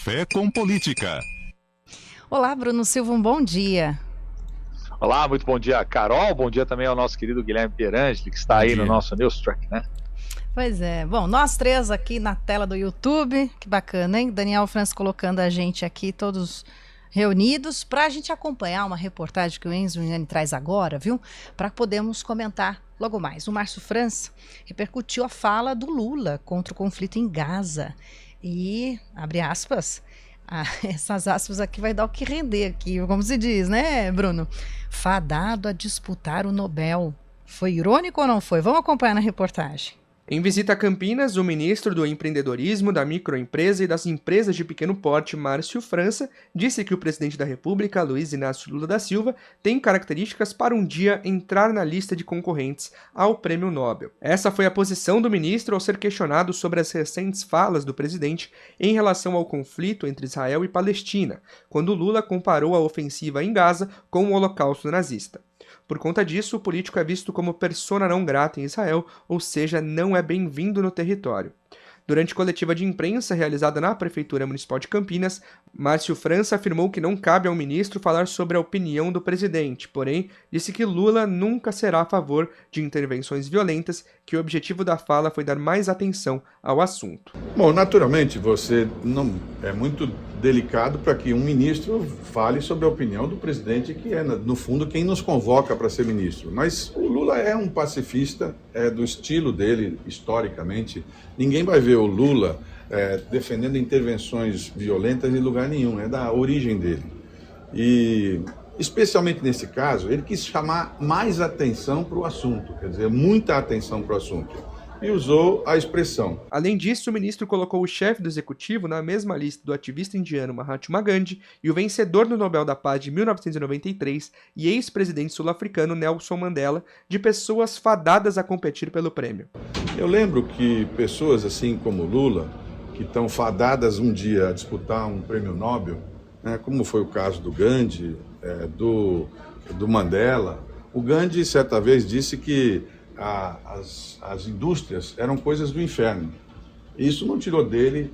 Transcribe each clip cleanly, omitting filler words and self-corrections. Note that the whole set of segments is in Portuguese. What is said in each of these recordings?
Café com Política. Olá, Bruno Silva, um bom dia. Olá, muito bom dia, Carol. Bom dia também ao nosso querido Guilherme Pierangeli, que está aí no nosso News Track, né? Pois é. Bom, nós três aqui na tela do YouTube. Que bacana, hein? Daniel França colocando a gente aqui, todos reunidos, para a gente acompanhar uma reportagem que o Enzo Vignani traz agora, viu? Para podermos comentar logo mais. O Márcio França repercutiu a fala do Lula contra o conflito em Gaza. E, abre aspas... essas aspas aqui vai dar o que render aqui, como se diz, né, Bruno? Fadado a disputar o Nobel. Foi irônico ou não foi? Vamos acompanhar na reportagem. Em visita a Campinas, o ministro do Empreendedorismo, da Microempresa e das Empresas de Pequeno Porte, Márcio França, disse que o presidente da República, Luiz Inácio Lula da Silva, tem características para um dia entrar na lista de concorrentes ao Prêmio Nobel. Essa foi a posição do ministro ao ser questionado sobre as recentes falas do presidente em relação ao conflito entre Israel e Palestina, quando Lula comparou a ofensiva em Gaza com o Holocausto nazista. Por conta disso, o político é visto como persona não grata em Israel, ou seja, não é bem-vindo no território. Durante coletiva de imprensa realizada na Prefeitura Municipal de Campinas, Márcio França afirmou que não cabe ao ministro falar sobre a opinião do presidente, porém, disse que Lula nunca será a favor de intervenções violentas, que o objetivo da fala foi dar mais atenção ao assunto. Bom, naturalmente, você não é muito delicado para que um ministro fale sobre a opinião do presidente, que é, no fundo, quem nos convoca para ser ministro. Mas o Lula é um pacifista, é do estilo dele, historicamente. Ninguém vai ver o Lula defendendo intervenções violentas em lugar nenhum, é da origem dele. E, especialmente nesse caso, ele quis chamar mais atenção para o assunto, quer dizer, muita atenção para o assunto. E usou a expressão. Além disso, o ministro colocou o chefe do executivo na mesma lista do ativista indiano Mahatma Gandhi e o vencedor do Nobel da Paz de 1993 e ex-presidente sul-africano Nelson Mandela de pessoas fadadas a competir pelo prêmio. Eu lembro que pessoas assim como Lula, que estão fadadas um dia a disputar um prêmio Nobel, né, como foi o caso do Gandhi, do Mandela. O Gandhi, certa vez, disse que as indústrias eram coisas do inferno. Isso não tirou dele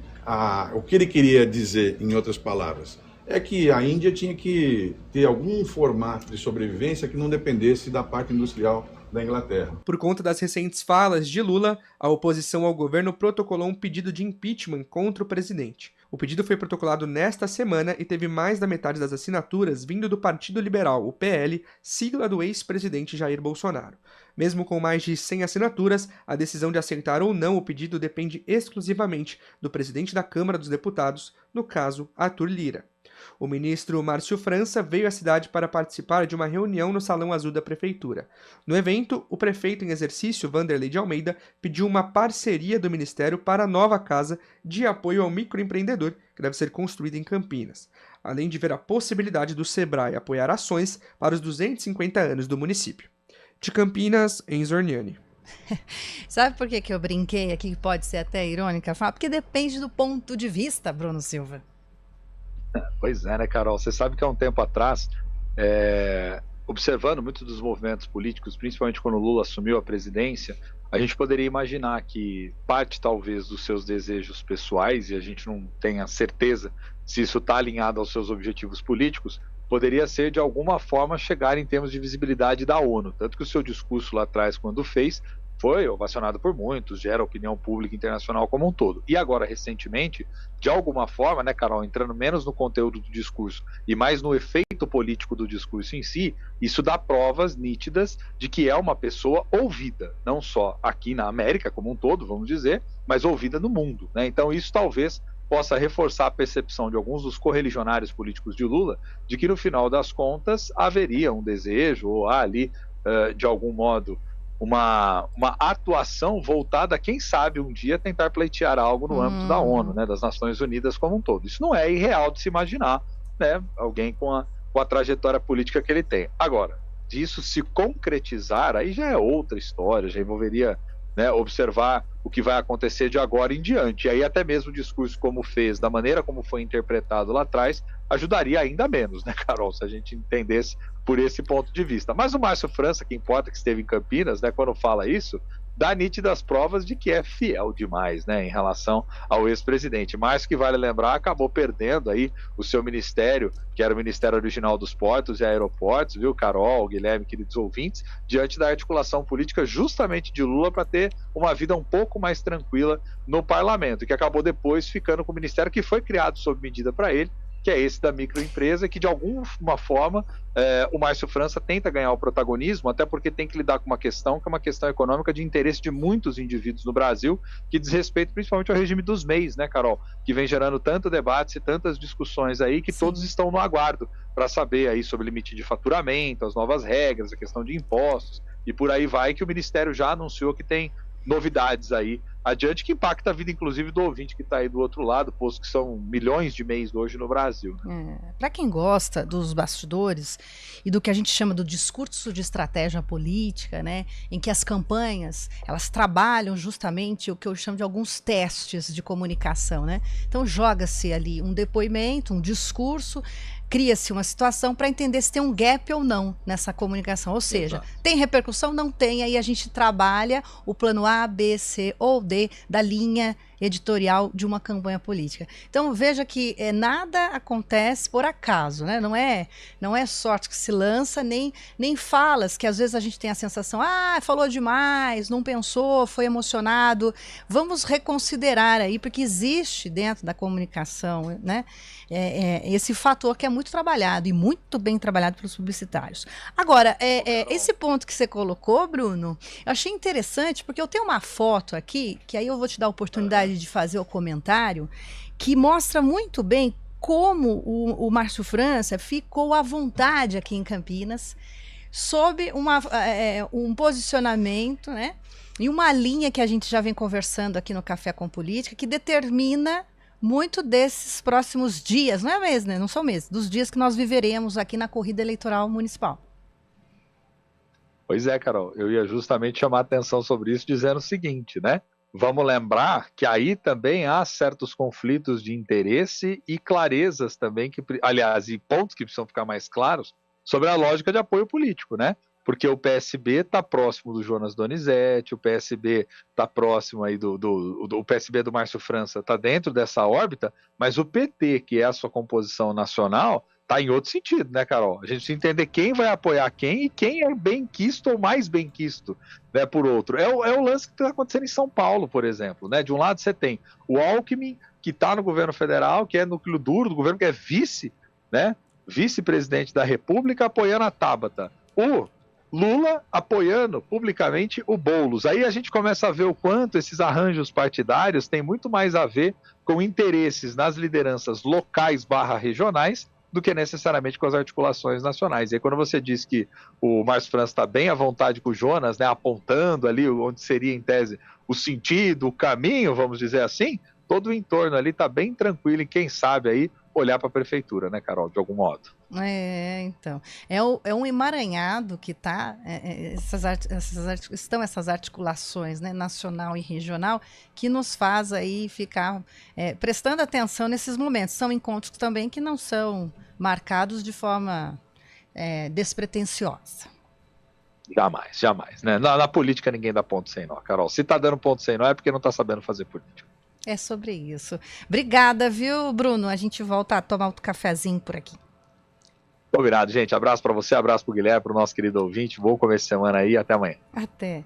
o que ele queria dizer, em outras palavras, é que a Índia tinha que ter algum formato de sobrevivência que não dependesse da parte industrial da Inglaterra. Por conta das recentes falas de Lula, a oposição ao governo protocolou um pedido de impeachment contra o presidente. O pedido foi protocolado nesta semana e teve mais da metade das assinaturas vindo do Partido Liberal, o PL, sigla do ex-presidente Jair Bolsonaro. Mesmo com mais de 100 assinaturas, a decisão de aceitar ou não o pedido depende exclusivamente do presidente da Câmara dos Deputados, no caso, Arthur Lira. O ministro Márcio França veio à cidade para participar de uma reunião no Salão Azul da Prefeitura. No evento, o prefeito em exercício, Wanderley de Almeida, pediu uma parceria do Ministério para a nova casa de apoio ao microempreendedor, que deve ser construída em Campinas, além de ver a possibilidade do Sebrae apoiar ações para os 250 anos do município. De Campinas, Enzo Vignani. Sabe por que eu brinquei aqui, que pode ser até irônica? Porque depende do ponto de vista, Bruno Silva. Pois é, né, Carol? Você sabe que há um tempo atrás, observando muitos dos movimentos políticos, principalmente quando o Lula assumiu a presidência, a gente poderia imaginar que parte, talvez, dos seus desejos pessoais, e a gente não tem a certeza se isso está alinhado aos seus objetivos políticos, poderia ser, de alguma forma, chegar em termos de visibilidade da ONU. Tanto que o seu discurso lá atrás, quando fez, foi ovacionado por muitos, gera opinião pública internacional como um todo. E agora, recentemente, de alguma forma, né, Carol, entrando menos no conteúdo do discurso e mais no efeito político do discurso em si, isso dá provas nítidas de que é uma pessoa ouvida, não só aqui na América como um todo, vamos dizer, mas ouvida no mundo, né? Então isso talvez possa reforçar a percepção de alguns dos correligionários políticos de Lula de que, no final das contas, haveria um desejo ou há ali, de algum modo, uma atuação voltada, quem sabe, um dia tentar pleitear algo no âmbito da ONU, né, das Nações Unidas como um todo. Isso não é irreal de se imaginar, né, alguém com a trajetória política que ele tem. Agora, disso se concretizar, aí já é outra história, já envolveria, né, observar o que vai acontecer de agora em diante. E aí até mesmo o discurso como fez, da maneira como foi interpretado lá atrás, ajudaria ainda menos, né, Carol, se a gente entendesse por esse ponto de vista. Mas o Márcio França, que importa, que esteve em Campinas, né, quando fala isso, dá nítidas provas de que é fiel demais, né, em relação ao ex-presidente. Mas que vale lembrar, acabou perdendo aí o seu ministério, que era o Ministério Original dos Portos e Aeroportos, viu, Carol, Guilherme, queridos ouvintes, diante da articulação política justamente de Lula para ter uma vida um pouco mais tranquila no parlamento, que acabou depois ficando com o ministério que foi criado sob medida para ele, que é esse da microempresa, que de alguma forma o Márcio França tenta ganhar o protagonismo, até porque tem que lidar com uma questão que é uma questão econômica de interesse de muitos indivíduos no Brasil, que diz respeito principalmente ao regime dos MEIs, né, Carol? Que vem gerando tanto debate e tantas discussões aí que todos estão no aguardo para saber aí sobre limite de faturamento, as novas regras, a questão de impostos e por aí vai, que o Ministério já anunciou que tem novidades aí adiante, que impacta a vida, inclusive, do ouvinte que está aí do outro lado, posto que são milhões de MEIs hoje no Brasil. Né? Para quem gosta dos bastidores e do que a gente chama do discurso de estratégia política, né, em que as campanhas, elas trabalham justamente o que eu chamo de alguns testes de comunicação, né? Então joga-se ali um depoimento, um discurso, cria-se uma situação para entender se tem um gap ou não nessa comunicação. Ou seja, tem repercussão? Não tem. Aí a gente trabalha o plano A, B, C ou D da linha editorial de uma campanha política. Então veja que nada acontece por acaso, né? Não é sorte que se lança, nem falas que às vezes a gente tem a sensação, falou demais, não pensou, foi emocionado. Vamos reconsiderar aí, porque existe dentro da comunicação, né, esse fator que é muito trabalhado e muito bem trabalhado pelos publicitários. Agora, esse ponto que você colocou, Bruno, eu achei interessante, porque eu tenho uma foto aqui, que aí eu vou te dar a oportunidade de fazer o comentário, que mostra muito bem como o Márcio França ficou à vontade aqui em Campinas, sob um posicionamento, né, e uma linha que a gente já vem conversando aqui no Café com Política, que determina muito desses próximos dias, não é mesmo, né? Não são meses, dos dias que nós viveremos aqui na corrida eleitoral municipal. Pois é, Carol, eu ia justamente chamar a atenção sobre isso, dizendo o seguinte, né? Vamos lembrar que aí também há certos conflitos de interesse e clarezas também, aliás, e pontos que precisam ficar mais claros sobre a lógica de apoio político, né? Porque o PSB está próximo do Jonas Donizete, o PSB está próximo aí o PSB do Márcio França está dentro dessa órbita, mas o PT, que é a sua composição nacional, está em outro sentido, né, Carol? A gente precisa entender quem vai apoiar quem e quem é benquisto ou mais benquisto, né, por outro. É o lance que está acontecendo em São Paulo, por exemplo, né? De um lado você tem o Alckmin, que está no governo federal, que é núcleo duro do governo, que é vice, né? Vice-presidente da República, apoiando a Tabata. O Lula apoiando publicamente o Boulos. Aí a gente começa a ver o quanto esses arranjos partidários têm muito mais a ver com interesses nas lideranças locais / regionais do que necessariamente com as articulações nacionais. E aí, quando você diz que o Márcio França está bem à vontade com o Jonas, né, apontando ali onde seria, em tese, o sentido, o caminho, vamos dizer assim, todo o entorno ali está bem tranquilo e quem sabe aí olhar para a prefeitura, né, Carol, de algum modo. Então. É um emaranhado que está. Estão essas articulações, né, nacional e regional, que nos faz aí ficar prestando atenção nesses momentos. São encontros também que não são marcados de forma despretensiosa. Jamais, né? Na política ninguém dá ponto sem nó, Carol. Se está dando ponto sem nó é porque não está sabendo fazer política. É sobre isso. Obrigada, viu, Bruno? A gente volta a tomar outro cafezinho por aqui. Combinado, gente. Abraço para você, abraço para o Guilherme, para o nosso querido ouvinte. Bom começo de semana aí. Até amanhã. Até.